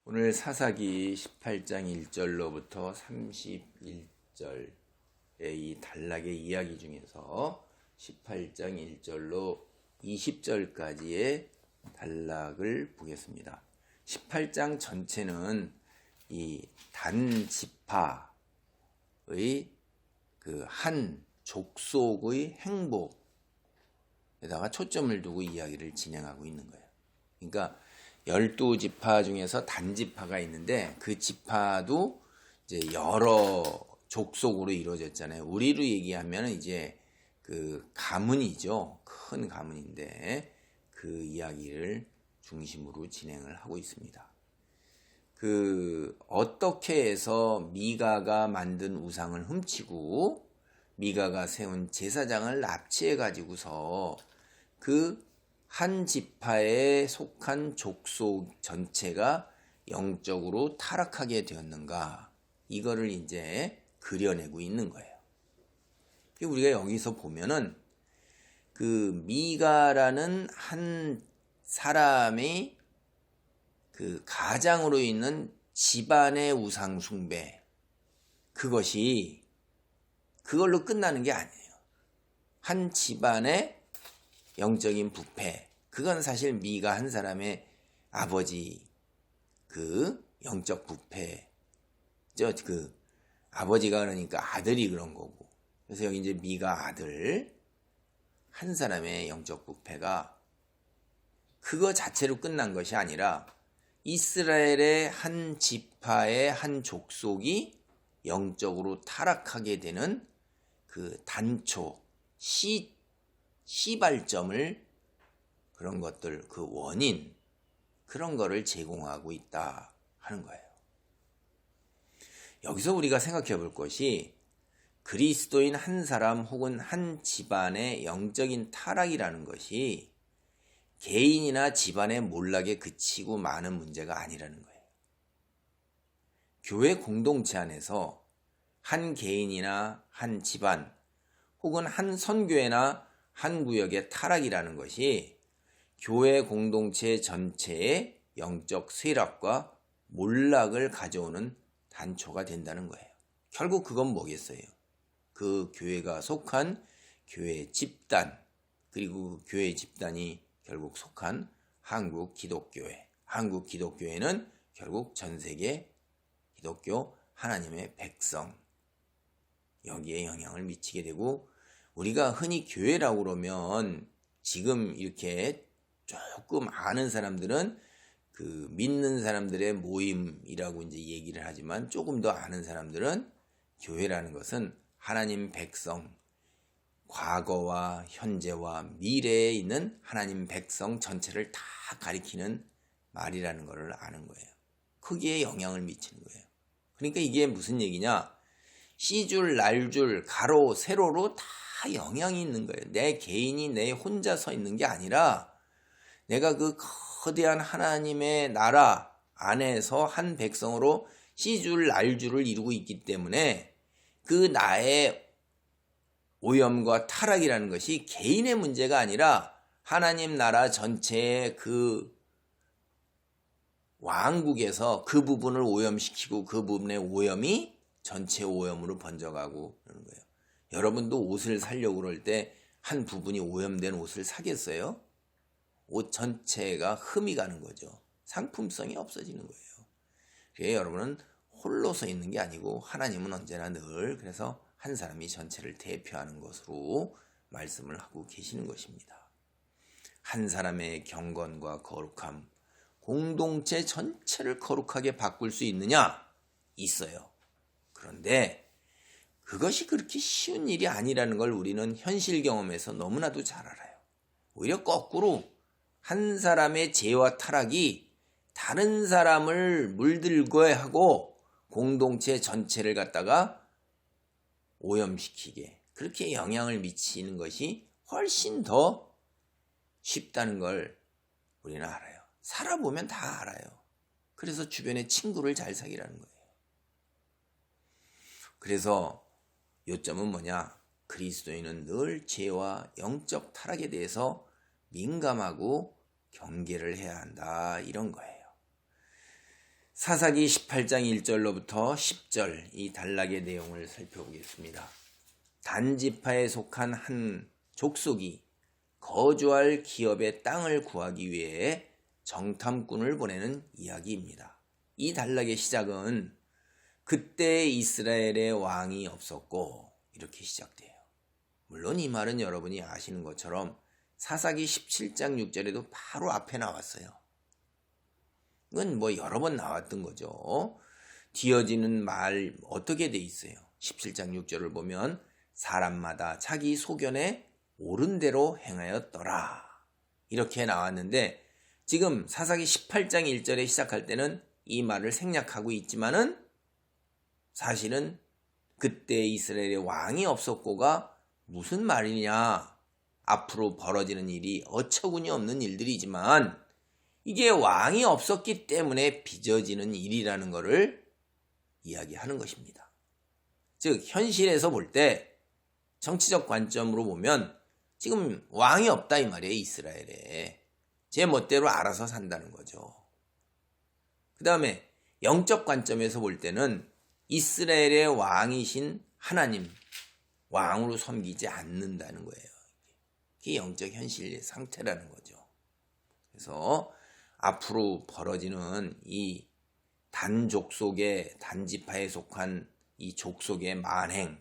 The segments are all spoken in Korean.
오늘 사사기 18장 1절로부터 31절의 이 단락의 이야기 중에서 18장 1절로 20절까지의 단락을 보겠습니다. 18장 전체는 이 단지파의 그 한 족속의 행복에다가 초점을 두고 이야기를 진행하고 있는 거예요. 그러니까 12지파 중에서 단지파가 있는데 그 지파도 이제 여러 족속으로 이루어졌잖아요. 우리로 얘기하면 이제 그 가문이죠. 큰 가문인데 그 이야기를 중심으로 진행을 하고 있습니다. 어떻게 해서 미가가 만든 우상을 훔치고 미가가 세운 제사장을 납치해 가지고서 한 지파에 속한 족속 전체가 영적으로 타락하게 되었는가, 이거를 이제 그려내고 있는 거예요. 우리가 여기서 보면은 그 미가라는 한 사람의 그 가장으로 있는 집안의 우상 숭배, 그걸로 끝나는 게 아니에요. 한 집안의 영적인 부패, 그건 사실 미가 한 사람의 아버지 영적 부패, 아버지가 그러니까 아들이 그런 거고, 그래서 여기 이제 미가 아들 한 사람의 영적 부패가 그거 자체로 끝난 것이 아니라 이스라엘의 한 지파의 한 족속이 영적으로 타락하게 되는 그 단초, 시발점을, 그런 것들, 그 원인, 그런 거를 제공하고 있다 하는 거예요. 여기서 우리가 생각해 볼 것이 그리스도인 한 사람 혹은 한 집안의 영적인 타락이라는 것이 개인이나 집안의 몰락에 그치고 마는 문제가 아니라는 거예요. 교회 공동체 안에서 한 개인이나 한 집안 혹은 한 선교회나 한 구역의 타락이라는 것이 교회 공동체 전체의 영적 쇠락과 몰락을 가져오는 단초가 된다는 거예요. 결국 그건 뭐겠어요? 그 교회가 속한 교회 집단, 그리고 교회 집단이 결국 속한 한국 기독교회, 한국 기독교회는 결국 전 세계 기독교 하나님의 백성, 여기에 영향을 미치게 되고, 우리가 흔히 교회라고 그러면 지금 이렇게 조금 아는 사람들은 그 믿는 사람들의 모임이라고 이제 얘기를 하지만, 조금 더 아는 사람들은 교회라는 것은 하나님 백성, 과거와 현재와 미래에 있는 하나님 백성 전체를 다 가리키는 말이라는 것을 아는 거예요. 거기에 영향을 미치는 거예요. 그러니까 이게 무슨 얘기냐? C줄, 날줄, 가로, 세로로 다 영향이 있는 거예요. 내 개인이 내 혼자 서 있는 게 아니라 내가 그 거대한 하나님의 나라 안에서 한 백성으로 C줄, 날줄을 이루고 있기 때문에 그 나의 오염과 타락이라는 것이 개인의 문제가 아니라 하나님 나라 전체의 그 왕국에서 그 부분을 오염시키고 그 부분의 오염이 전체 오염으로 번져가고 그러는 거예요. 여러분도 옷을 사려고 그럴 때 한 부분이 오염된 옷을 사겠어요? 옷 전체가 흠이 가는 거죠. 상품성이 없어지는 거예요. 그래서 여러분은 홀로 서 있는 게 아니고 하나님은 언제나 늘 그래서 한 사람이 전체를 대표하는 것으로 말씀을 하고 계시는 것입니다. 한 사람의 경건과 거룩함, 공동체 전체를 거룩하게 바꿀 수 있느냐? 있어요. 그런데 그것이 그렇게 쉬운 일이 아니라는 걸 우리는 현실 경험에서 너무나도 잘 알아요. 오히려 거꾸로 한 사람의 죄와 타락이 다른 사람을 물들게 하고 공동체 전체를 갖다가 오염시키게, 그렇게 영향을 미치는 것이 훨씬 더 쉽다는 걸 우리는 알아요. 살아보면 다 알아요. 그래서 주변에 친구를 잘 사귀라는 거예요. 그래서 요점은 뭐냐? 그리스도인은 늘 죄와 영적 타락에 대해서 민감하고 경계를 해야 한다, 이런 거예요. 사사기 18장 1절로부터 10절 이 단락의 내용을 살펴보겠습니다. 단 지파에 속한 한 족속이 거주할 기업의 땅을 구하기 위해 정탐꾼을 보내는 이야기입니다. 이 단락의 시작은 그때 이스라엘에 왕이 없었고 이렇게 시작돼요. 물론 이 말은 여러분이 아시는 것처럼 사사기 17장 6절에도 바로 앞에 나왔어요. 이건 여러 번 나왔던 거죠. 뒤어지는 말 어떻게 돼 있어요? 17장 6절을 보면 사람마다 자기 소견에 옳은 대로 행하였더라. 이렇게 나왔는데 지금 사사기 18장 1절에 시작할 때는 이 말을 생략하고 있지만은 사실은 그때 이스라엘의 왕이 없었고가 무슨 말이냐. 앞으로 벌어지는 일이 어처구니 없는 일들이지만 이게 왕이 없었기 때문에 빚어지는 일이라는 것을 이야기하는 것입니다. 즉 현실에서 볼 때 정치적 관점으로 보면 지금 왕이 없다 이 말이에요. 이스라엘에. 제 멋대로 알아서 산다는 거죠. 그 다음에 영적 관점에서 볼 때는 이스라엘의 왕이신 하나님, 왕으로 섬기지 않는다는 거예요. 그게 영적 현실의 상태라는 거죠. 그래서 앞으로 벌어지는 이 단족속의 단지파에 속한 이 족속의 만행,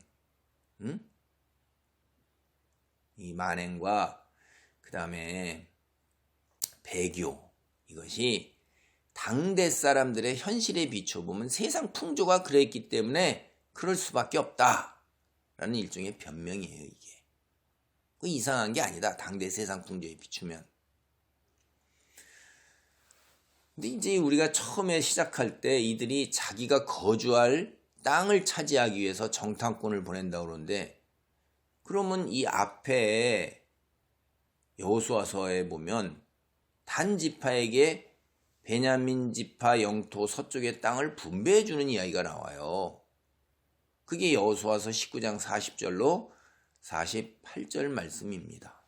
이 만행과 그 다음에 배교, 이것이 당대 사람들의 현실에 비춰보면 세상 풍조가 그랬기 때문에 그럴 수밖에 없다라는 일종의 변명이에요. 이게 이상한 게 아니다. 당대 세상 풍조에 비추면. 근데 이제 우리가 처음에 시작할 때 이들이 자기가 거주할 땅을 차지하기 위해서 정탐꾼을 보낸다고 그러는데, 그러면 이 앞에 여호수아서에 보면 단 지파에게 베냐민 지파 영토 서쪽의 땅을 분배해 주는 이야기가 나와요. 그게 여호수아서 19장 40절로 48절 말씀입니다.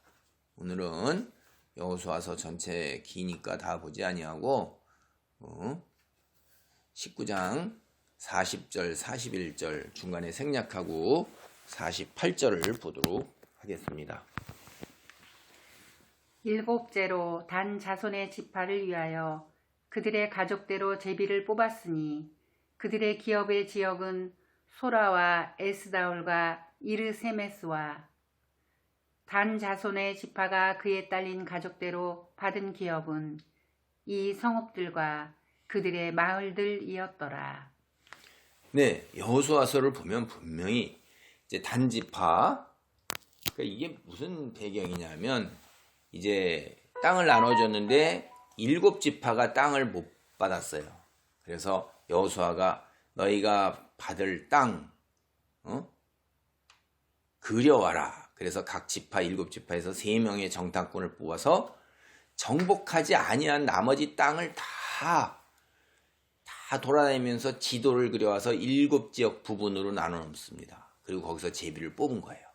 오늘은 여호수아서 전체 기니까 다 보지 아니하고 19장 40절, 41절 중간에 생략하고 48절을 보도록 하겠습니다. 일곱째로 단 자손의 지파를 위하여 그들의 가족대로 제비를 뽑았으니 그들의 기업의 지역은 소라와 에스다올과 이르세메스와 단 자손의 지파가 그에 딸린 가족대로 받은 기업은 이 성읍들과 그들의 마을들이었더라. 네, 여호수아서를 보면 분명히 이제 단지파, 그러니까 이게 무슨 배경이냐면 이제 땅을 나눠줬는데 7지파가 땅을 못 받았어요. 그래서 여호수아가 너희가 받을 땅 그려와라. 그래서 각 지파 7지파에서 3명의 정탐꾼을 뽑아서 정복하지 아니한 나머지 땅을 다 돌아다니면서 지도를 그려와서 7지역 부분으로 나눠 놓습니다. 그리고 거기서 제비를 뽑은 거예요.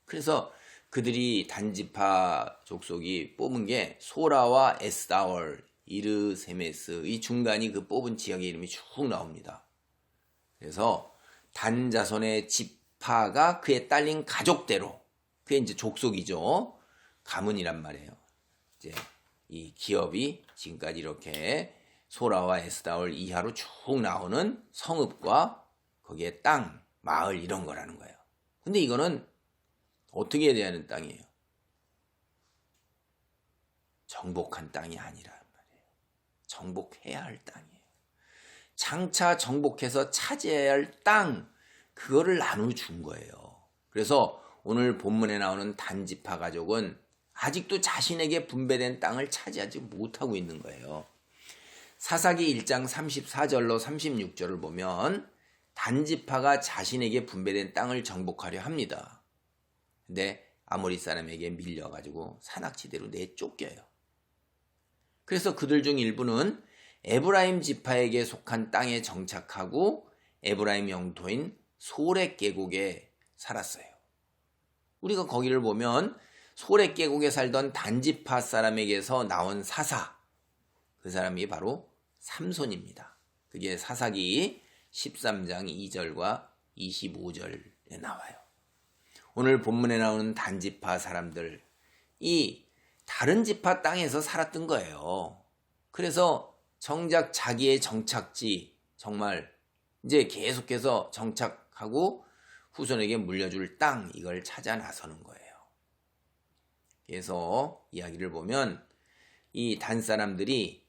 그래서 그들이 단지파 족속이 뽑은 게 소라와 에스다월, 이르세메스, 이 중간이 그 뽑은 지역의 이름이 쭉 나옵니다. 그래서 단자손의 지파가 그에 딸린 가족대로, 그게 이제 족속이죠. 가문이란 말이에요. 이제 이 기업이 지금까지 이렇게 소라와 에스다월 이하로 쭉 나오는 성읍과 거기에 땅, 마을 이런 거라는 거예요. 근데 이거는 어떻게 해야 되는 땅이에요? 정복한 땅이 아니란 말이에요. 정복해야 할 땅이에요. 장차 정복해서 차지해야 할 땅, 그거를 나눠준 거예요. 그래서 오늘 본문에 나오는 단지파 가족은 아직도 자신에게 분배된 땅을 차지하지 못하고 있는 거예요. 사사기 1장 34절로 36절을 보면 단지파가 자신에게 분배된 땅을 정복하려 합니다. 근데 아모리 사람에게 밀려가지고 산악지대로 내쫓겨요. 그래서 그들 중 일부는 에브라임 지파에게 속한 땅에 정착하고 에브라임 영토인 소렉 계곡에 살았어요. 우리가 거기를 보면 소렉 계곡에 살던 단지파 사람에게서 나온 사사, 그 사람이 바로 삼손입니다. 그게 사사기 13장 2절과 25절에 나와요. 오늘 본문에 나오는 단지파 사람들, 이 다른 지파 땅에서 살았던 거예요. 그래서 정작 자기의 정착지, 정말 이제 계속해서 정착하고 후손에게 물려줄 땅, 이걸 찾아 나서는 거예요. 그래서 이야기를 보면 이 단 사람들이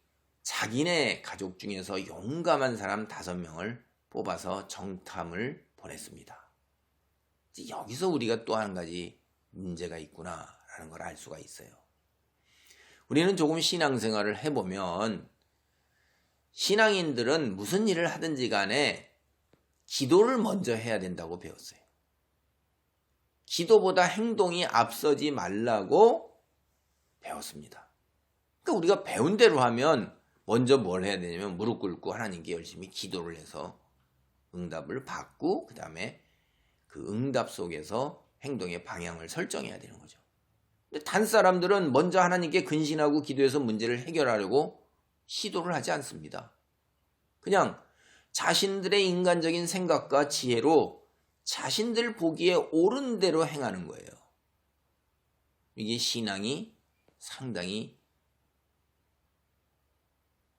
자기네 가족 중에서 용감한 사람 5명을 뽑아서 정탐을 보냈습니다. 여기서 우리가 또 한 가지 문제가 있구나라는 걸 알 수가 있어요. 우리는 조금 신앙생활을 해보면 신앙인들은 무슨 일을 하든지 간에 기도를 먼저 해야 된다고 배웠어요. 기도보다 행동이 앞서지 말라고 배웠습니다. 그러니까 우리가 배운 대로 하면 먼저 뭘 해야 되냐면 무릎 꿇고 하나님께 열심히 기도를 해서 응답을 받고 그 다음에 그 응답 속에서 행동의 방향을 설정해야 되는 거죠. 근데 단 사람들은 먼저 하나님께 근신하고 기도해서 문제를 해결하려고 시도를 하지 않습니다. 그냥 자신들의 인간적인 생각과 지혜로 자신들 보기에 옳은 대로 행하는 거예요. 이게 신앙이 상당히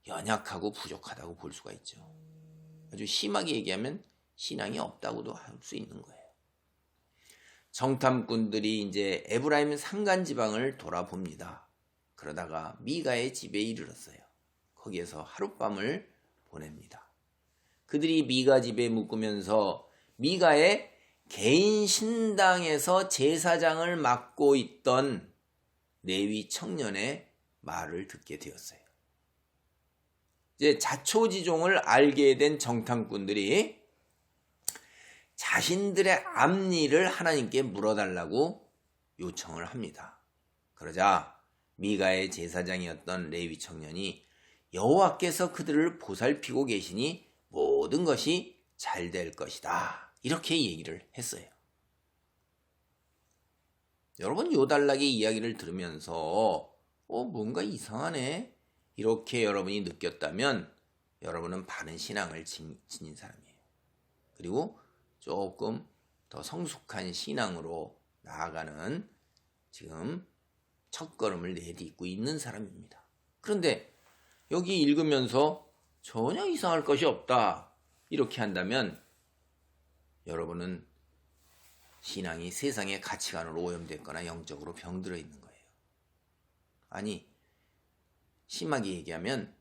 연약하고 부족하다고 볼 수가 있죠. 아주 심하게 얘기하면 신앙이 없다고도 할 수 있는 거예요. 정탐꾼들이 이제 에브라임 산간 지방을 돌아봅니다. 그러다가 미가의 집에 이르렀어요. 거기에서 하룻밤을 보냅니다. 그들이 미가 집에 묵으면서 미가의 개인 신당에서 제사장을 맡고 있던 레위 청년의 말을 듣게 되었어요. 이제 자초지종을 알게 된 정탐꾼들이 자신들의 앞일을 하나님께 물어달라고 요청을 합니다. 그러자 미가의 제사장이었던 레위 청년이 여호와께서 그들을 보살피고 계시니 모든 것이 잘 될 것이다. 이렇게 얘기를 했어요. 여러분 요단락의 이야기를 들으면서 뭔가 이상하네. 이렇게 여러분이 느꼈다면 여러분은 바른 신앙을 지닌 사람이에요. 그리고 조금 더 성숙한 신앙으로 나아가는 지금 첫걸음을 내딛고 있는 사람입니다. 그런데 여기 읽으면서 전혀 이상할 것이 없다. 이렇게 한다면 여러분은 신앙이 세상의 가치관으로 오염됐거나 영적으로 병들어 있는 거예요. 아니, 심하게 얘기하면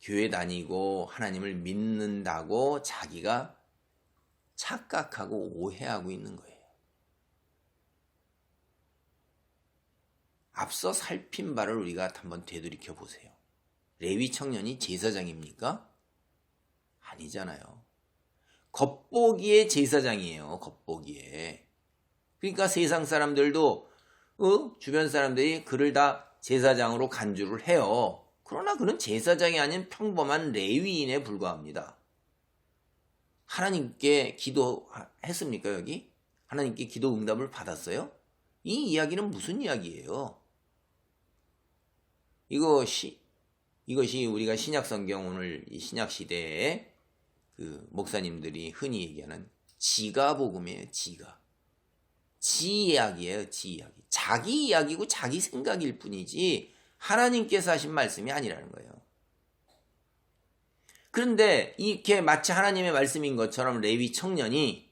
교회 다니고 하나님을 믿는다고 자기가 착각하고 오해하고 있는 거예요. 앞서 살핀 바를 우리가 한번 되돌이켜 보세요. 레위 청년이 제사장입니까? 아니잖아요. 겉보기에 제사장이에요. 겉보기에. 그러니까 세상 사람들도 주변 사람들이 그를 다 제사장으로 간주를 해요. 그러나 그는 제사장이 아닌 평범한 레위인에 불과합니다. 하나님께 기도했습니까 여기? 하나님께 기도 응답을 받았어요? 이 이야기는 무슨 이야기예요? 이것이 우리가 신약성경 오늘 이 신약시대에 그 목사님들이 흔히 얘기하는 지가복음이에요. 지 이야기예요. 지 이야기. 자기 이야기고 자기 생각일 뿐이지 하나님께서 하신 말씀이 아니라는 거예요. 그런데 이렇게 마치 하나님의 말씀인 것처럼 레위 청년이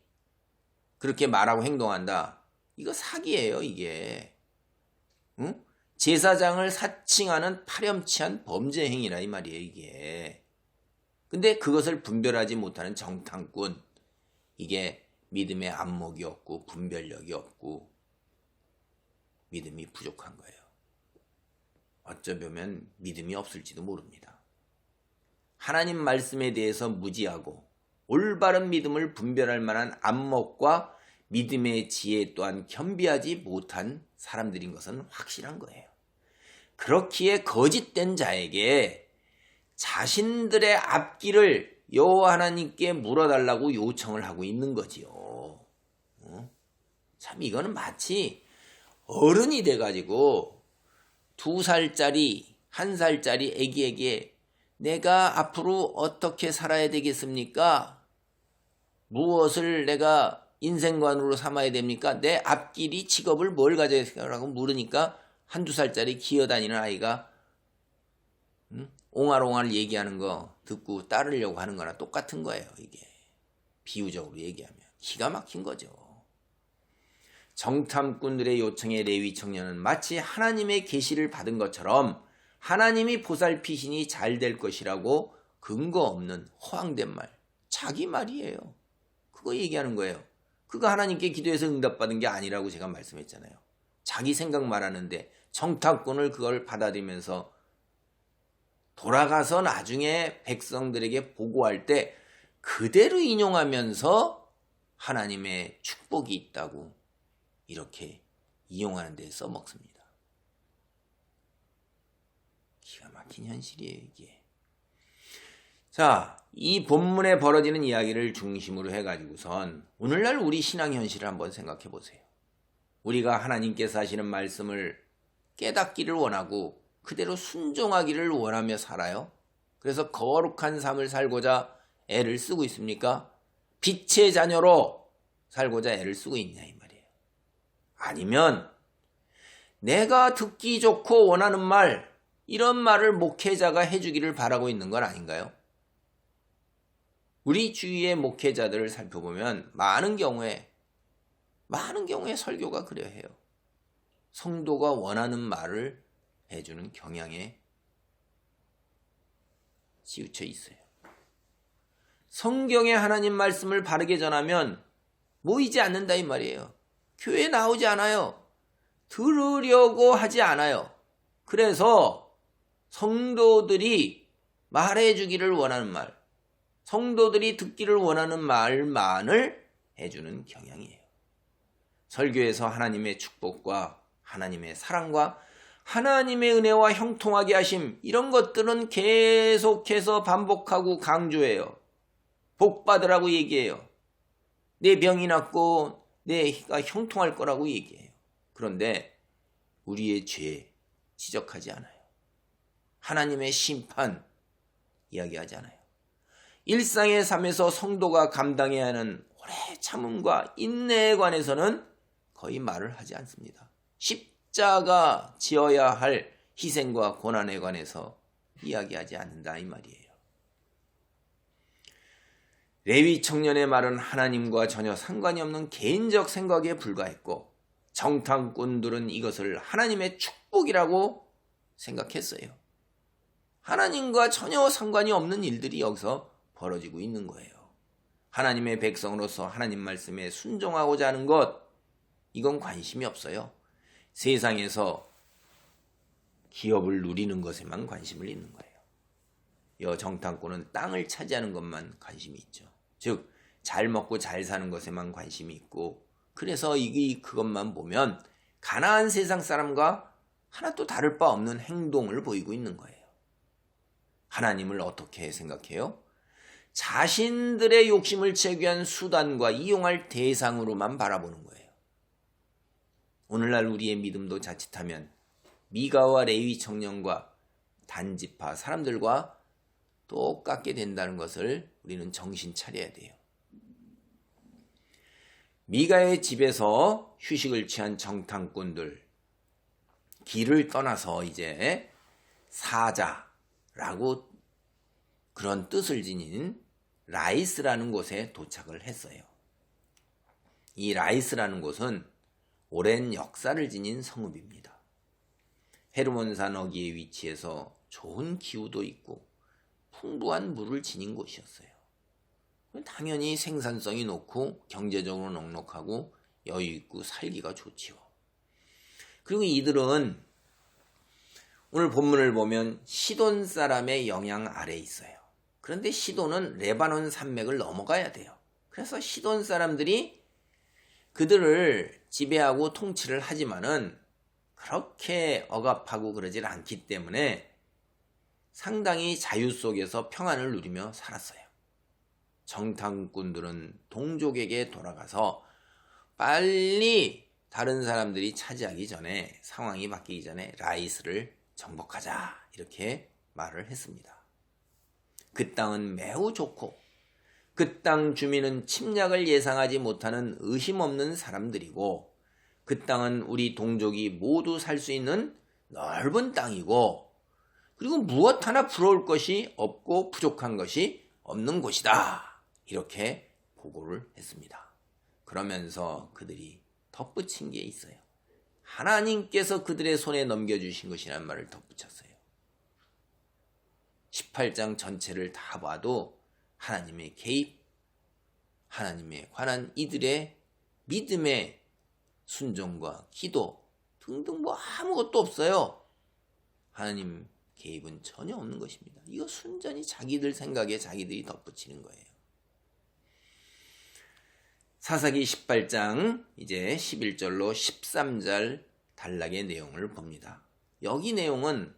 그렇게 말하고 행동한다. 이거 사기예요, 이게. 응? 제사장을 사칭하는 파렴치한 범죄 행위라 이 말이에요, 이게. 근데 그것을 분별하지 못하는 정탐꾼, 이게 믿음의 안목이 없고 분별력이 없고 믿음이 부족한 거예요. 어쩌면 믿음이 없을지도 모릅니다. 하나님 말씀에 대해서 무지하고 올바른 믿음을 분별할 만한 안목과 믿음의 지혜 또한 겸비하지 못한 사람들인 것은 확실한 거예요. 그렇기에 거짓된 자에게 자신들의 앞길을 여호와 하나님께 물어달라고 요청을 하고 있는 거지요. 참 이거는 마치 어른이 돼가지고 2살짜리, 1살짜리 애기에게 내가 앞으로 어떻게 살아야 되겠습니까? 무엇을 내가 인생관으로 삼아야 됩니까? 내 앞길이 직업을 뭘 가져야 될까라고 물으니까 한두 살짜리 기어다니는 아이가 옹알옹알 얘기하는 거 듣고 따르려고 하는 거나 똑같은 거예요. 이게 비유적으로 얘기하면 기가 막힌 거죠. 정탐꾼들의 요청에 레위 청년은 마치 하나님의 계시를 받은 것처럼 하나님이 보살피시니 잘 될 것이라고 근거 없는 허황된 말, 자기 말이에요. 그거 얘기하는 거예요. 그거 하나님께 기도해서 응답받은 게 아니라고 제가 말씀했잖아요. 자기 생각 말하는데 정탐꾼을 그걸 받아들이면서 돌아가서 나중에 백성들에게 보고할 때 그대로 인용하면서 하나님의 축복이 있다고 이렇게 이용하는 데 써먹습니다. 기가 막힌 현실이에요, 이게. 자, 이 본문에 벌어지는 이야기를 중심으로 해가지고선 오늘날 우리 신앙 현실을 한번 생각해 보세요. 우리가 하나님께서 하시는 말씀을 깨닫기를 원하고 그대로 순종하기를 원하며 살아요. 그래서 거룩한 삶을 살고자 애를 쓰고 있습니까? 빛의 자녀로 살고자 애를 쓰고 있냐 이 말이에요. 아니면 내가 듣기 좋고 원하는 말, 이런 말을 목회자가 해주기를 바라고 있는 건 아닌가요? 우리 주위의 목회자들을 살펴보면 많은 경우에 설교가 그래야 해요. 성도가 원하는 말을 해주는 경향에 치우쳐 있어요. 성경의 하나님 말씀을 바르게 전하면 모이지 않는다 이 말이에요. 교회에 나오지 않아요. 들으려고 하지 않아요. 그래서 성도들이 말해주기를 원하는 말, 성도들이 듣기를 원하는 말만을 해주는 경향이에요. 설교에서 하나님의 축복과 하나님의 사랑과 하나님의 은혜와 형통하게 하심, 이런 것들은 계속해서 반복하고 강조해요. 복 받으라고 얘기해요. 내 병이 낫고 내가 형통할 거라고 얘기해요. 그런데 우리의 죄 지적하지 않아요. 하나님의 심판 이야기하지 않아요. 일상의 삶에서 성도가 감당해야 하는 오래 참음과 인내에 관해서는 거의 말을 하지 않습니다. 십자가 지어야 할 희생과 고난에 관해서 이야기하지 않는다 이 말이에요. 레위 청년의 말은 하나님과 전혀 상관이 없는 개인적 생각에 불과했고 정탐꾼들은 이것을 하나님의 축복이라고 생각했어요. 하나님과 전혀 상관이 없는 일들이 여기서 벌어지고 있는 거예요. 하나님의 백성으로서 하나님 말씀에 순종하고자 하는 것, 이건 관심이 없어요. 세상에서 기업을 누리는 것에만 관심을 있는 거예요. 여 정탐꾼은 땅을 차지하는 것만 관심이 있죠. 즉 잘 먹고 잘 사는 것에만 관심이 있고, 그래서 그것만 보면 가나안 세상 사람과 하나도 다를 바 없는 행동을 보이고 있는 거예요. 하나님을 어떻게 생각해요? 자신들의 욕심을 채우기 위한 수단과 이용할 대상으로만 바라보는 거예요. 오늘날 우리의 믿음도 자칫하면 미가와 레위 청년과 단지파 사람들과 똑같게 된다는 것을 우리는 정신 차려야 돼요. 미가의 집에서 휴식을 취한 정탐꾼들, 길을 떠나서 이제 사자라고 그런 뜻을 지닌 라이스라는 곳에 도착을 했어요. 이 라이스라는 곳은 오랜 역사를 지닌 성읍입니다. 헤르몬산 어귀에 위치해서 좋은 기후도 있고 풍부한 물을 지닌 곳이었어요. 당연히 생산성이 높고 경제적으로 넉넉하고 여유 있고 살기가 좋지요. 그리고 이들은 오늘 본문을 보면 시돈 사람의 영향 아래에 있어요. 그런데 시돈은 레바논 산맥을 넘어가야 돼요. 그래서 시돈 사람들이 그들을 지배하고 통치를 하지만은 그렇게 억압하고 그러질 않기 때문에 상당히 자유 속에서 평안을 누리며 살았어요. 정탐꾼들은 동족에게 돌아가서 빨리 다른 사람들이 차지하기 전에, 상황이 바뀌기 전에 라이스를 정복하자, 이렇게 말을 했습니다. 그 땅은 매우 좋고 그 땅 주민은 침략을 예상하지 못하는 의심 없는 사람들이고 그 땅은 우리 동족이 모두 살 수 있는 넓은 땅이고 그리고 무엇 하나 부러울 것이 없고 부족한 것이 없는 곳이다. 이렇게 보고를 했습니다. 그러면서 그들이 덧붙인 게 있어요. 하나님께서 그들의 손에 넘겨주신 것이라는 말을 덧붙였어요. 18장 전체를 다 봐도 하나님의 개입, 하나님에 관한 이들의 믿음의 순종과 기도 등등 뭐 아무것도 없어요. 하나님 개입은 전혀 없는 것입니다. 이거 순전히 자기들 생각에 자기들이 덧붙이는 거예요. 사사기 18장 이제 11절로 13절 단락의 내용을 봅니다. 여기 내용은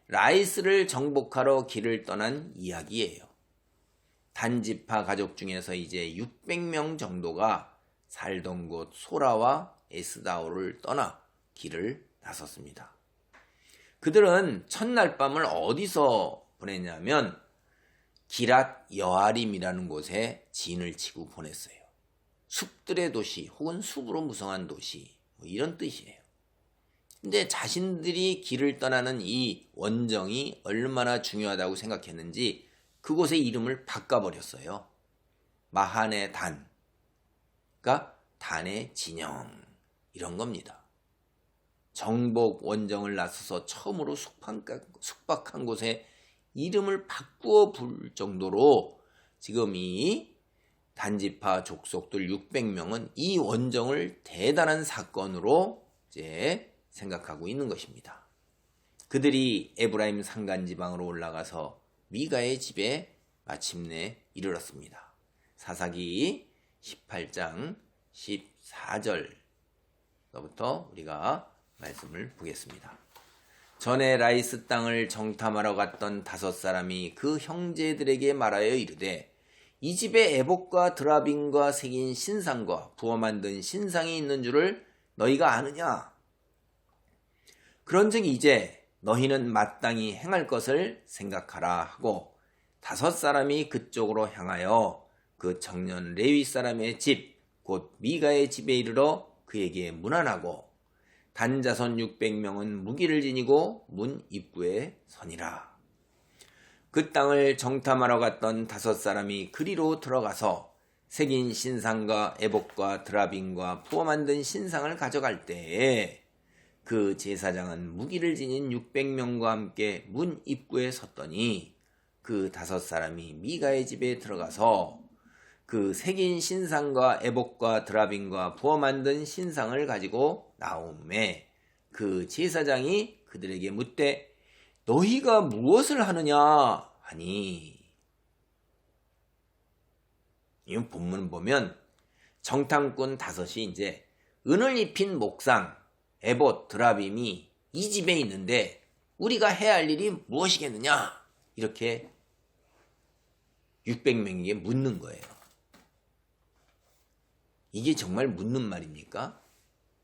라이스를 정복하러 길을 떠난 이야기예요. 단지파 가족 중에서 이제 600명 정도가 살던 곳 소라와 에스다올을 떠나 길을 나섰습니다. 그들은 첫날 밤을 어디서 보냈냐면 기랏 여아림이라는 곳에 진을 치고 보냈어요. 숲들의 도시 혹은 숲으로 무성한 도시 뭐 이런 뜻이에요. 근데 자신들이 길을 떠나는 이 원정이 얼마나 중요하다고 생각했는지 그곳의 이름을 바꿔버렸어요. 마하네 단, 그러니까 단의 진영 이런 겁니다. 정복 원정을 나서서 처음으로 숙박한 곳에 이름을 바꾸어 부를 정도로 지금 이 단지파 족속들 600명은 이 원정을 대단한 사건으로 이제 생각하고 있는 것입니다. 그들이 에브라임 산간지방으로 올라가서 미가의 집에 마침내 이르렀습니다. 사사기 18장 14절부터 우리가 말씀을 보겠습니다. 전에 라이스 땅을 정탐하러 갔던 5사람이 그 형제들에게 말하여 이르되 이 집에 에봇과 드라빔과 새긴 신상과 부어 만든 신상이 있는 줄을 너희가 아느냐? 그런즉 이제 너희는 마땅히 행할 것을 생각하라 하고 5사람이 그쪽으로 향하여 그 청년 레위 사람의 집 곧 미가의 집에 이르러 그에게 문안하고 단자손 600명은 무기를 지니고 문 입구에 서니라. 그 땅을 정탐하러 갔던 5사람이 그리로 들어가서 새긴 신상과 에봇과 드라빔과 부어 만든 신상을 가져갈 때에 그 제사장은 무기를 지닌 600명과 함께 문 입구에 섰더니 그 5사람이 미가의 집에 들어가서 그 새긴 신상과 에봇과 드라빔과 부어 만든 신상을 가지고 나오매 그 제사장이 그들에게 묻되 너희가 무엇을 하느냐 하니 이 본문 보면 정탐꾼 5이 이제 은을 입힌 목상 에봇 드라빔이 이 집에 있는데 우리가 해야 할 일이 무엇이겠느냐 이렇게 600명에게 묻는 거예요. 이게 정말 묻는 말입니까?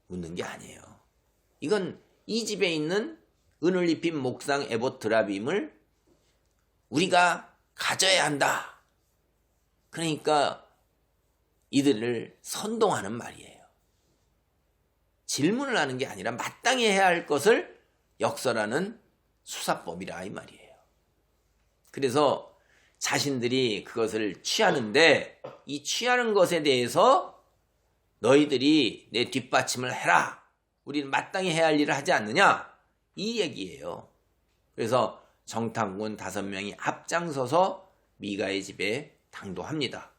묻는 게 아니에요. 이건 이 집에 있는 은을 입힌 목상 에봇 드라빔을 우리가 가져야 한다. 그러니까 이들을 선동하는 말이에요. 질문을 하는 게 아니라 마땅히 해야 할 것을 역설하는 수사법이라 이 말이에요. 그래서 자신들이 그것을 취하는데 이 취하는 것에 대해서 너희들이 내 뒷받침을 해라. 우리는 마땅히 해야 할 일을 하지 않느냐? 이 얘기예요. 그래서 정탐꾼 5명이 앞장서서 미가의 집에 당도합니다.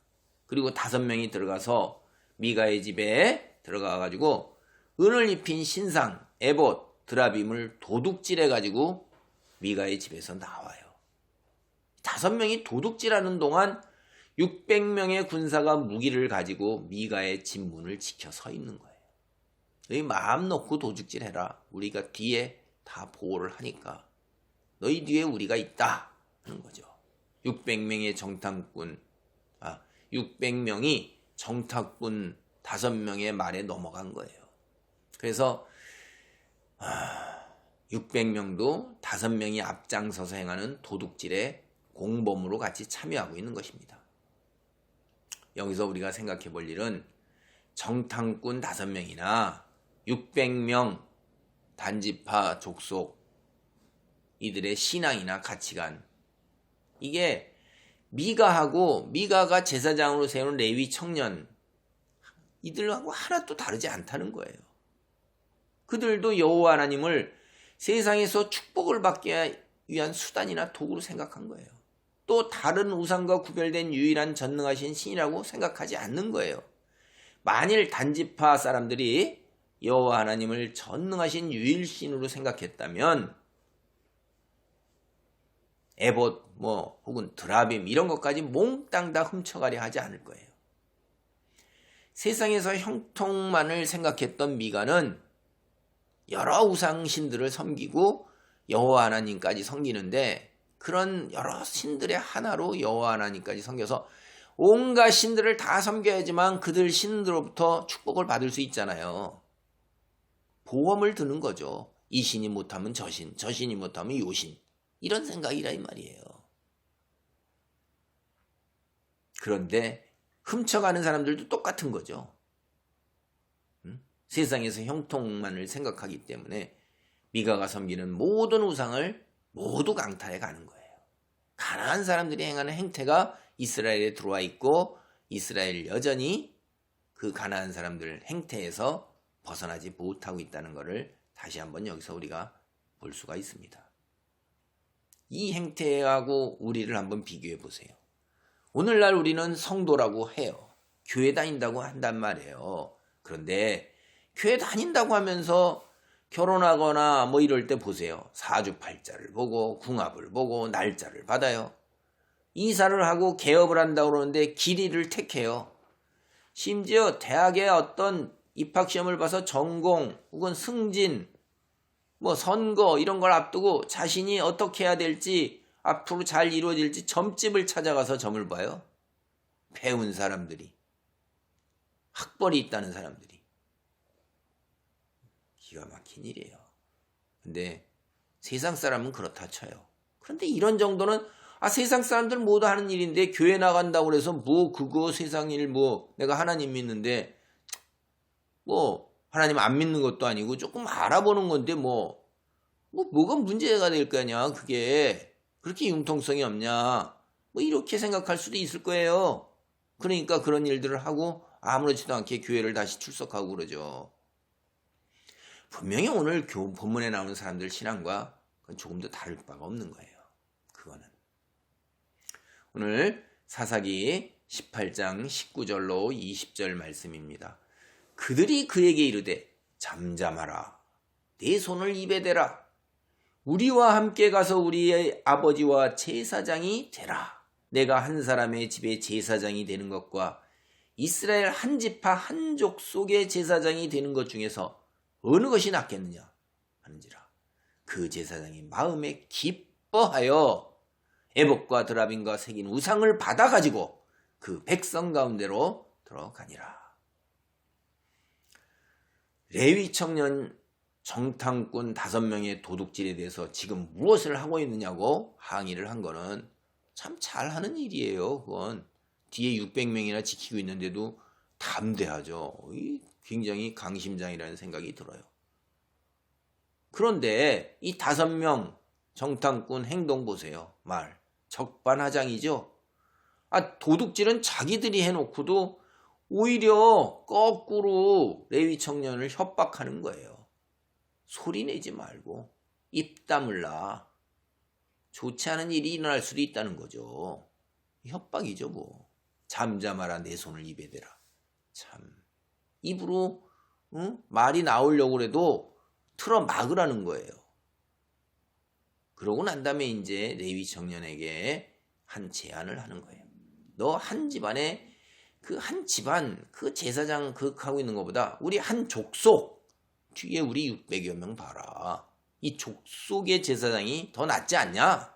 그리고 5명이 들어가서 미가의 집에 들어가가지고 은을 입힌 신상, 에봇, 드라빔을 도둑질해가지고 미가의 집에서 나와요. 5명이 도둑질하는 동안 600명의 군사가 무기를 가지고 미가의 집 문을 지켜 서 있는 거예요. 너희 마음 놓고 도둑질해라. 우리가 뒤에 다 보호를 하니까. 너희 뒤에 우리가 있다 하는 거죠. 600명의 정탐꾼, 600명이 정탐꾼 5명의 말에 넘어간 거예요. 그래서 600명도 5명이 앞장서서 행하는 도둑질에 공범으로 같이 참여하고 있는 것입니다. 여기서 우리가 생각해 볼 일은 정탐꾼 5명이나 600명 단지파 족속 이들의 신앙이나 가치관, 이게 미가가 제사장으로 세우는 레위 청년 이들하고 하나도 다르지 않다는 거예요. 그들도 여호와 하나님을 세상에서 축복을 받기 위한 수단이나 도구로 생각한 거예요. 또 다른 우상과 구별된 유일한 전능하신 신이라고 생각하지 않는 거예요. 만일 단지파 사람들이 여호와 하나님을 전능하신 유일신으로 생각했다면 에봇 혹은 드라빔 이런 것까지 몽땅 다 훔쳐가려 하지 않을 거예요. 세상에서 형통만을 생각했던 미가는 여러 우상신들을 섬기고 여호와 하나님까지 섬기는데, 그런 여러 신들의 하나로 여호와 하나님까지 섬겨서 온갖 신들을 다 섬겨야지만 그들 신들로부터 축복을 받을 수 있잖아요. 보험을 드는 거죠. 이 신이 못하면 저 신, 저 신이 못하면 요 신, 이런 생각이라 이 말이에요. 그런데 훔쳐가는 사람들도 똑같은 거죠. 세상에서 형통만을 생각하기 때문에 미가가 섬기는 모든 우상을 모두 강탈해 가는 거예요. 가난한 사람들이 행하는 행태가 이스라엘에 들어와 있고, 이스라엘 여전히 그 가난한 사람들 행태에서 벗어나지 못하고 있다는 것을 다시 한번 여기서 우리가 볼 수가 있습니다. 이 행태하고 우리를 한번 비교해 보세요. 오늘날 우리는 성도라고 해요. 교회 다닌다고 한단 말이에요. 그런데 교회 다닌다고 하면서 결혼하거나 이럴 때 보세요. 사주팔자를 보고 궁합을 보고 날짜를 받아요. 이사를 하고 개업을 한다고 그러는데 길이를 택해요. 심지어 대학의 어떤 입학시험을 봐서 전공 혹은 승진, 선거 이런 걸 앞두고 자신이 어떻게 해야 될지, 앞으로 잘 이루어질지 점집을 찾아가서 점을 봐요. 배운 사람들이, 학벌이 있다는 사람들이. 기가 막힌 일이에요. 근데 세상 사람은 그렇다 쳐요. 그런데 이런 정도는 세상 사람들 모두 하는 일인데, 교회 나간다고 해서 그거 세상 일 내가 하나님 믿는데 하나님 안 믿는 것도 아니고 조금 알아보는 건데 뭐가 문제가 될 거냐, 그게 그렇게 융통성이 없냐, 이렇게 생각할 수도 있을 거예요. 그러니까 그런 일들을 하고 아무렇지도 않게 교회를 다시 출석하고 그러죠. 분명히 오늘 본문에 나오는 사람들 신앙과 조금 더 다를 바가 없는 거예요. 그거는 오늘 사사기 18장 19절로 20절 말씀입니다. 그들이 그에게 이르되 잠잠하라, 네 손을 입에 대라, 우리와 함께 가서 우리의 아버지와 제사장이 되라. 내가 한 사람의 집에 제사장이 되는 것과 이스라엘 한 지파 한 족속의 제사장이 되는 것 중에서 어느 것이 낫겠느냐 하는지라. 그 제사장이 마음에 기뻐하여 에봇과 드라빔과 새긴 우상을 받아가지고 그 백성 가운데로 들어가니라. 레위 청년 정탐꾼 5명의 도둑질에 대해서 지금 무엇을 하고 있느냐고 항의를 한 거는 참 잘하는 일이에요. 그건 뒤에 600명이나 지키고 있는데도 담대하죠. 굉장히 강심장이라는 생각이 들어요. 그런데 이 5명 정탐꾼 행동 보세요. 적반하장이죠. 도둑질은 자기들이 해놓고도 오히려 거꾸로 레위 청년을 협박하는 거예요. 소리 내지 말고 입 다물라. 좋지 않은 일이 일어날 수도 있다는 거죠. 협박이죠. 잠잠하라, 내 손을 입에 대라. 참, 입으로 말이 나오려고 해도 틀어 막으라는 거예요. 그러고 난 다음에 이제 레위 청년에게 한 제안을 하는 거예요. 너 한 집안에 그 한 집안 그 제사장 하고 있는 것보다 우리 한 족속 뒤에 우리 600여 명 봐라. 이 족속의 제사장이 더 낫지 않냐?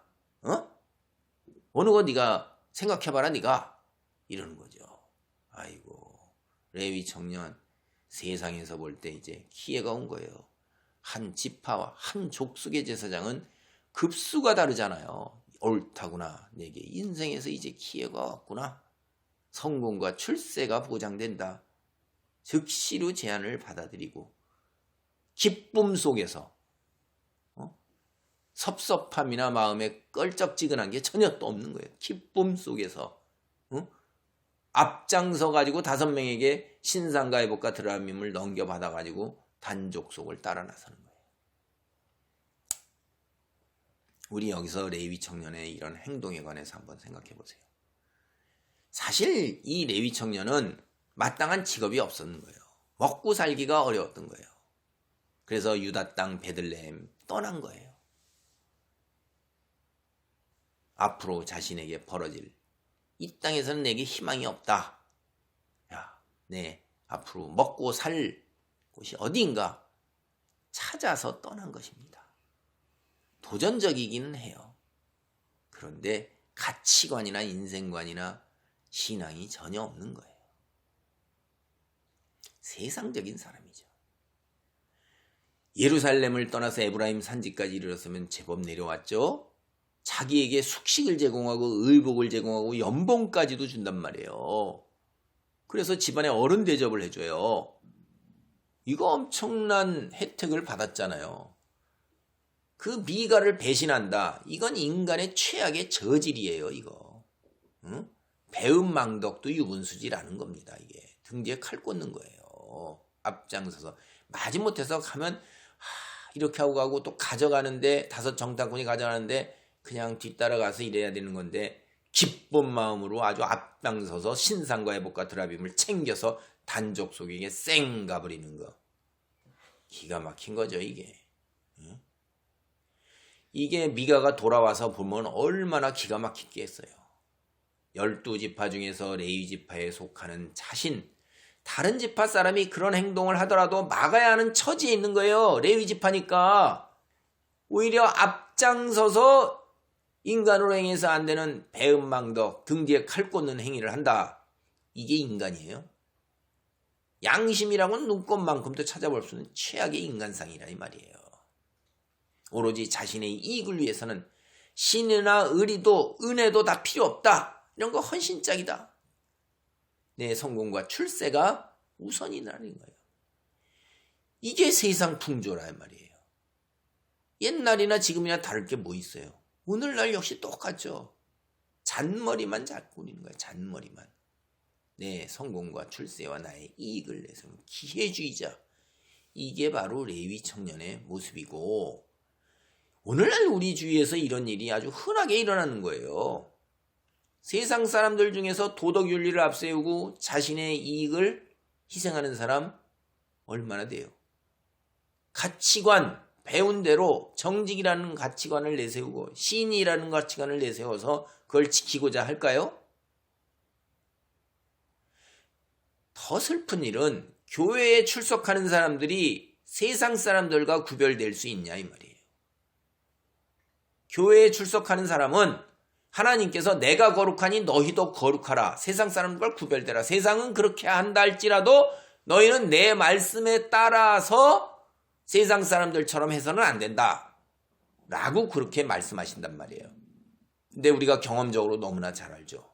어느 거 네가 생각해봐라, 네가. 이러는 거죠. 아이고, 레위 청년 세상에서 볼 때 이제 기회가 온 거예요. 한 지파와 한 족속의 제사장은 급수가 다르잖아요. 옳다구나. 내게 인생에서 이제 기회가 왔구나. 성공과 출세가 보장된다. 즉시로 제안을 받아들이고 기쁨 속에서 섭섭함이나 마음에 껄쩍지근한 게 전혀 또 없는 거예요. 기쁨 속에서 앞장서 가지고 5명에게 신상과 애복과 드라밈을 넘겨받아 가지고 단족속을 따라 나서는 거예요. 우리 여기서 레위 청년의 이런 행동에 관해서 한번 생각해 보세요. 사실 이 레위 청년은 마땅한 직업이 없었는 거예요. 먹고 살기가 어려웠던 거예요. 그래서 유다 땅 베들레헴 떠난 거예요. 앞으로 자신에게 벌어질 이 땅에서는 내게 희망이 없다. 야, 네, 앞으로 먹고 살 곳이 어디인가 찾아서 떠난 것입니다. 도전적이기는 해요. 그런데 가치관이나 인생관이나 신앙이 전혀 없는 거예요. 세상적인 사람이죠. 예루살렘을 떠나서 에브라임 산지까지 이르렀으면 제법 내려왔죠. 자기에게 숙식을 제공하고 의복을 제공하고 연봉까지도 준단 말이에요. 그래서 집안에 어른 대접을 해줘요. 이거 엄청난 혜택을 받았잖아요. 그 미가를 배신한다. 이건 인간의 최악의 저질이에요. 이거. 응? 배은망덕도 유분수지라는 겁니다. 이게 등 뒤에 칼 꽂는 거예요. 앞장서서 마지못해서 가면 이렇게 하고 가고 또 가져가는데 5 정탐꾼이 가져가는데 그냥 뒤따라가서 이래야 되는 건데 기쁜 마음으로 아주 앞장서서 신상과 애복과 드라빔을 챙겨서 단족 속에게 쌩 가버리는 거. 기가 막힌 거죠 이게. 응? 이게 미가가 돌아와서 보면 얼마나 기가 막히겠어요. 12지파 중에서 레위 지파에 속하는 자신, 다른 지파 사람이 그런 행동을 하더라도 막아야 하는 처지에 있는 거예요. 레위 지파니까. 오히려 앞장서서 인간으로 행해서 안 되는 배은망덕, 등 뒤에 칼 꽂는 행위를 한다. 이게 인간이에요. 양심이라고는 눈꽃만큼도 찾아볼 수 있는 최악의 인간상이라 이 말이에요. 오로지 자신의 이익을 위해서는 신이나 의리도 은혜도 다 필요 없다. 이런 거 헌신짝이다. 내 성공과 출세가 우선이라는 거예요. 이게 세상 풍조라 이 말이에요. 옛날이나 지금이나 다를 게 뭐 있어요. 오늘날 역시 똑같죠. 잔머리만 잡고 있는 거예요. 잔머리만. 내 성공과 출세와 나의 이익을 내세우는 기회주의자. 이게 바로 레위 청년의 모습이고 오늘날 우리 주위에서 이런 일이 아주 흔하게 일어나는 거예요. 세상 사람들 중에서 도덕 윤리를 앞세우고 자신의 이익을 희생하는 사람 얼마나 돼요? 가치관, 배운 대로 정직이라는 가치관을 내세우고 신이라는 가치관을 내세워서 그걸 지키고자 할까요? 더 슬픈 일은 교회에 출석하는 사람들이 세상 사람들과 구별될 수 있냐 이 말이에요. 교회에 출석하는 사람은 하나님께서 내가 거룩하니 너희도 거룩하라. 세상 사람들과 구별되라. 세상은 그렇게 한다 할지라도 너희는 내 말씀에 따라서 세상 사람들처럼 해서는 안 된다. 라고 그렇게 말씀하신단 말이에요. 근데 우리가 경험적으로 너무나 잘 알죠.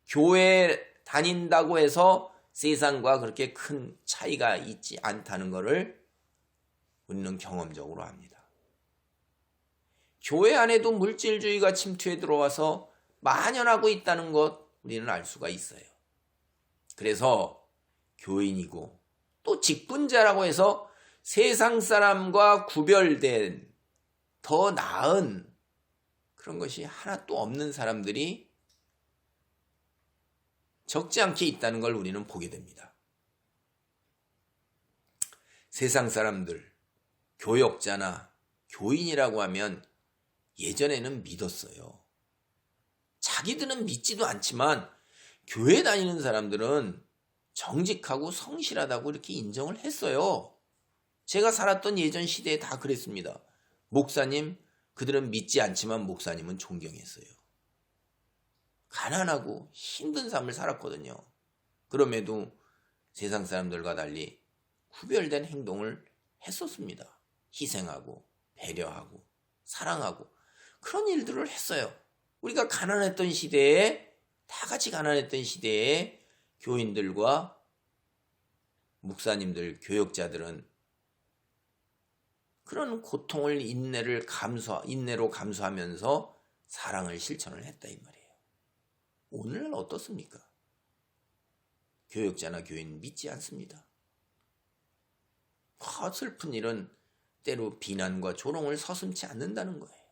교회 다닌다고 해서 세상과 그렇게 큰 차이가 있지 않다는 것을 우리는 경험적으로 압니다. 교회 안에도 물질주의가 침투해 들어와서 만연하고 있다는 것 우리는 알 수가 있어요. 그래서 교인이고 또 직분자라고 해서 세상 사람과 구별된 더 나은 그런 것이 하나 또 없는 사람들이 적지 않게 있다는 걸 우리는 보게 됩니다. 세상 사람들, 교역자나 교인이라고 하면 예전에는 믿었어요. 자기들은 믿지도 않지만 교회 다니는 사람들은 정직하고 성실하다고 이렇게 인정을 했어요. 제가 살았던 예전 시대에 다 그랬습니다. 목사님, 그들은 믿지 않지만 목사님은 존경했어요. 가난하고 힘든 삶을 살았거든요. 그럼에도 세상 사람들과 달리 구별된 행동을 했었습니다. 희생하고 배려하고 사랑하고 그런 일들을 했어요. 우리가 가난했던 시대에, 다 같이 가난했던 시대에 교인들과 목사님들, 교역자들은 그런 고통을 인내로 감수하면서 사랑을 실천을 했다 이 말이에요. 오늘날 어떻습니까? 교역자나 교인 믿지 않습니다. 슬픈 일은 때로 비난과 조롱을 서슴지 않는다는 거예요.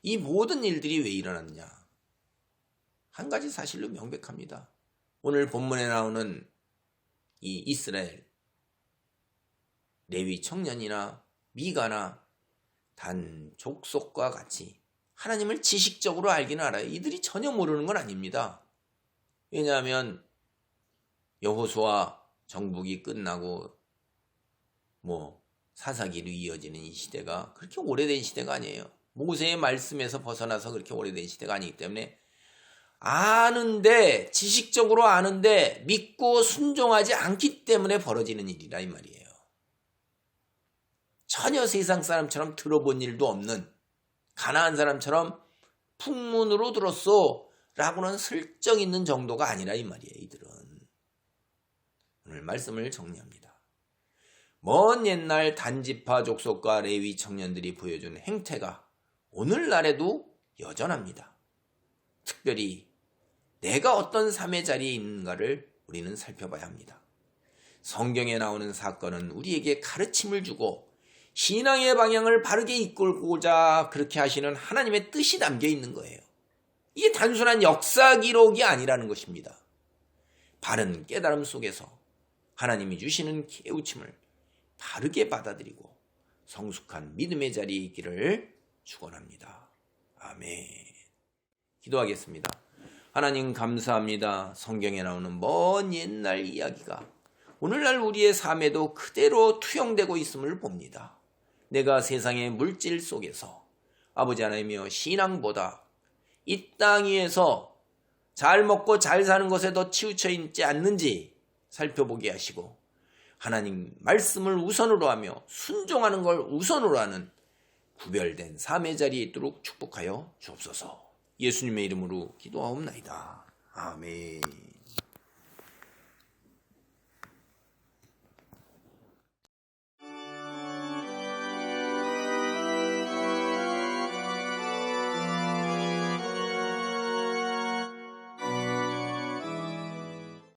이 모든 일들이 왜 일어났냐? 한 가지 사실로 명백합니다. 오늘 본문에 나오는 이 이스라엘 레위 청년이나 미가나 단 족속과 같이 하나님을 지식적으로 알기는 알아요. 이들이 전혀 모르는 건 아닙니다. 왜냐하면 여호수아 정복이 끝나고 사사기로 이어지는 이 시대가 그렇게 오래된 시대가 아니에요. 모세의 말씀에서 벗어나서 그렇게 오래된 시대가 아니기 때문에 지식적으로 아는데 믿고 순종하지 않기 때문에 벌어지는 일이라 이 말이에요. 전혀 세상 사람처럼 들어본 일도 없는 가나안 사람처럼 풍문으로 들었어 라고는 슬쩍 있는 정도가 아니라 이 말이에요. 이들은. 오늘 말씀을 정리합니다. 먼 옛날 단지파 족속과 레위 청년들이 보여준 행태가 오늘날에도 여전합니다. 특별히 내가 어떤 삶의 자리에 있는가를 우리는 살펴봐야 합니다. 성경에 나오는 사건은 우리에게 가르침을 주고 신앙의 방향을 바르게 이끌고자 그렇게 하시는 하나님의 뜻이 담겨 있는 거예요. 이게 단순한 역사 기록이 아니라는 것입니다. 바른 깨달음 속에서 하나님이 주시는 깨우침을 바르게 받아들이고 성숙한 믿음의 자리에 있기를 축원합니다. 아멘. 기도하겠습니다. 하나님 감사합니다. 성경에 나오는 먼 옛날 이야기가 오늘날 우리의 삶에도 그대로 투영되고 있음을 봅니다. 내가 세상의 물질 속에서 아버지 하나님이여 신앙보다 이 땅 위에서 잘 먹고 잘 사는 것에 더 치우쳐 있지 않는지 살펴보게 하시고 하나님 말씀을 우선으로 하며 순종하는 걸 우선으로 하는 구별된 삶의 자리에 있도록 축복하여 주옵소서. 예수님의 이름으로 기도하옵나이다. 아멘.